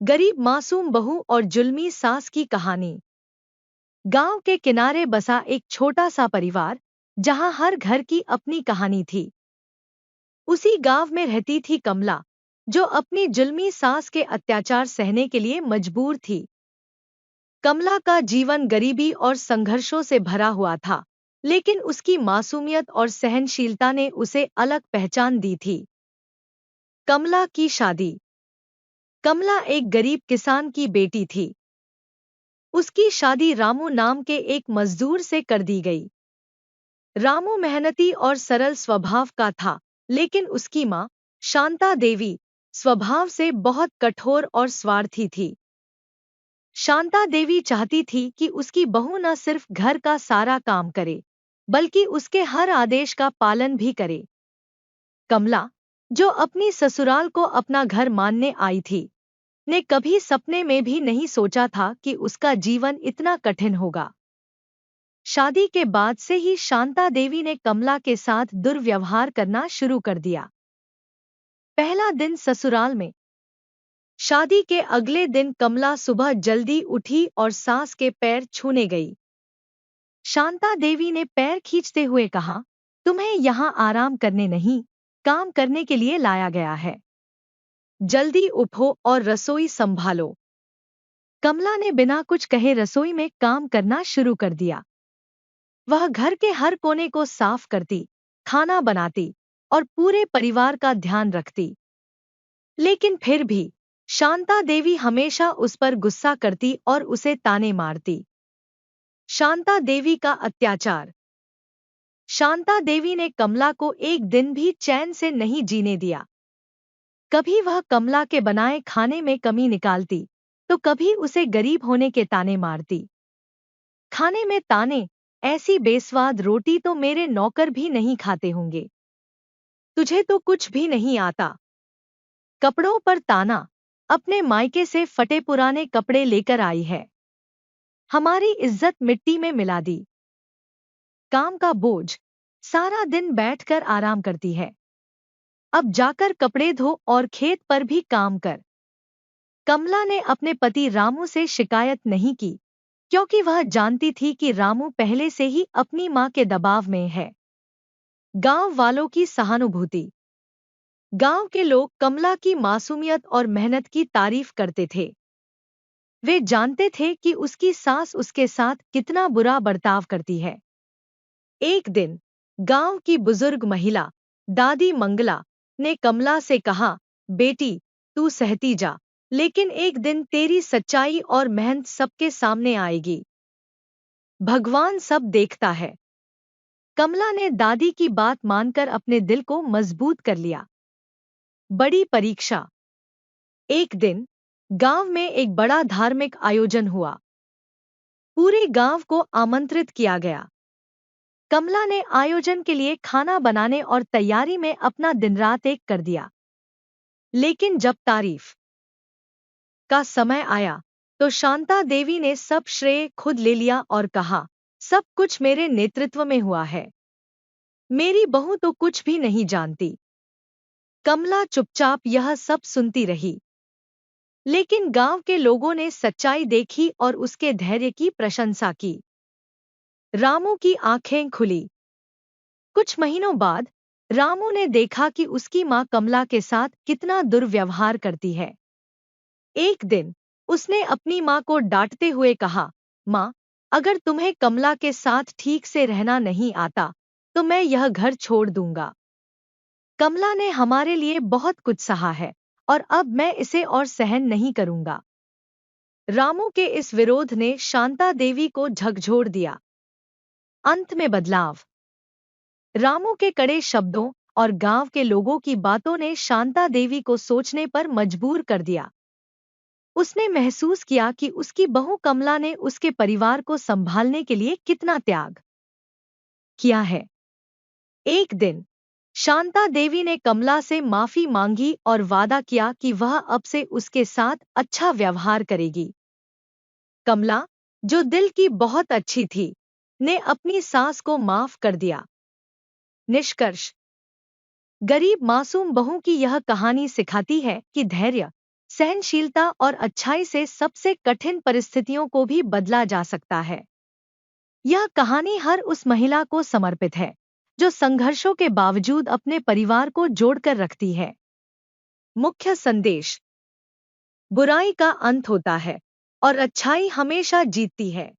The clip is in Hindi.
गरीब मासूम बहू और जुल्मी सास की कहानी। गांव के किनारे बसा एक छोटा सा परिवार, जहां हर घर की अपनी कहानी थी। उसी गांव में रहती थी कमला, जो अपनी जुल्मी सास के अत्याचार सहने के लिए मजबूर थी। कमला का जीवन गरीबी और संघर्षों से भरा हुआ था, लेकिन उसकी मासूमियत और सहनशीलता ने उसे अलग पहचान दी थी। कमला की शादी। कमला एक गरीब किसान की बेटी थी। उसकी शादी रामू नाम के एक मजदूर से कर दी गई। रामू मेहनती और सरल स्वभाव का था, लेकिन उसकी मां, शांता देवी, स्वभाव से बहुत कठोर और स्वार्थी थी। शांता देवी चाहती थी कि उसकी बहू न सिर्फ घर का सारा काम करे, बल्कि उसके हर आदेश का पालन भी करे। कमला, जो अपनी ससुराल को अपना घर मानने आई थी, ने कभी सपने में भी नहीं सोचा था कि उसका जीवन इतना कठिन होगा। शादी के बाद से ही शांता देवी ने कमला के साथ दुर्व्यवहार करना शुरू कर दिया। पहला दिन ससुराल में। शादी के अगले दिन कमला सुबह जल्दी उठी और सास के पैर छूने गई। शांता देवी ने पैर खींचते हुए कहा, तुम्हें यहाँ आराम करने नहीं, काम करने के लिए लाया गया है। जल्दी उठो और रसोई संभालो। कमला ने बिना कुछ कहे रसोई में काम करना शुरू कर दिया। वह घर के हर कोने को साफ करती, खाना बनाती और पूरे परिवार का ध्यान रखती। लेकिन फिर भी शांता देवी हमेशा उस पर गुस्सा करती और उसे ताने मारती। शांता देवी का अत्याचार। शांता देवी ने कमला को एक दिन भी चैन से नहीं जीने दिया। कभी वह कमला के बनाए खाने में कमी निकालती, तो कभी उसे गरीब होने के ताने मारती। खाने में ताने, ऐसी बेस्वाद रोटी तो मेरे नौकर भी नहीं खाते होंगे। तुझे तो कुछ भी नहीं आता। कपड़ों पर ताना, अपने मायके से फटे पुराने कपड़े लेकर आई है। हमारी इज्जत मिट्टी में मिला दी। काम का बोझ, सारा दिन बैठकर आराम करती है। अब जाकर कपड़े धो और खेत पर भी काम कर। कमला ने अपने पति रामू से शिकायत नहीं की, क्योंकि वह जानती थी कि रामू पहले से ही अपनी मां के दबाव में है। गांव वालों की सहानुभूति। गांव के लोग कमला की मासूमियत और मेहनत की तारीफ करते थे। वे जानते थे कि उसकी सास उसके साथ कितना बुरा बर्ताव करती है। एक दिन गांव की बुजुर्ग महिला, दादी मंगला, ने कमला से कहा, बेटी, तू सहती जा, लेकिन एक दिन तेरी सच्चाई और मेहनत सबके सामने आएगी। भगवान सब देखता है। कमला ने दादी की बात मानकर अपने दिल को मजबूत कर लिया। बड़ी परीक्षा। एक दिन गांव में एक बड़ा धार्मिक आयोजन हुआ। पूरे गांव को आमंत्रित किया गया। कमला ने आयोजन के लिए खाना बनाने और तैयारी में अपना दिन रात एक कर दिया। लेकिन जब तारीफ का समय आया, तो शांता देवी ने सब श्रेय खुद ले लिया और कहा, सब कुछ मेरे नेतृत्व में हुआ है। मेरी बहू तो कुछ भी नहीं जानती। कमला चुपचाप यह सब सुनती रही। लेकिन गांव के लोगों ने सच्चाई देखी और उसके धैर्य की प्रशंसा की। रामू की आंखें खुली। कुछ महीनों बाद रामू ने देखा कि उसकी मां कमला के साथ कितना दुर्व्यवहार करती है। एक दिन उसने अपनी मां को डांटते हुए कहा, मां, अगर तुम्हें कमला के साथ ठीक से रहना नहीं आता, तो मैं यह घर छोड़ दूंगा। कमला ने हमारे लिए बहुत कुछ सहा है, और अब मैं इसे और सहन नहीं करूंगा। रामू के इस विरोध ने शांता देवी को झकझोर दिया। अंत में बदलाव। रामू के कड़े शब्दों और गांव के लोगों की बातों ने शांता देवी को सोचने पर मजबूर कर दिया। उसने महसूस किया कि उसकी बहू कमला ने उसके परिवार को संभालने के लिए कितना त्याग किया है। एक दिन शांता देवी ने कमला से माफी मांगी और वादा किया कि वह अब से उसके साथ अच्छा व्यवहार करेगी। कमला, जो दिल की बहुत अच्छी थी, ने अपनी सास को माफ कर दिया। निष्कर्ष। गरीब मासूम बहू की यह कहानी सिखाती है कि धैर्य, सहनशीलता और अच्छाई से सबसे कठिन परिस्थितियों को भी बदला जा सकता है। यह कहानी हर उस महिला को समर्पित है जो संघर्षों के बावजूद अपने परिवार को जोड़कर रखती है। मुख्य संदेश: बुराई का अंत होता है और अच्छाई हमेशा जीतती है।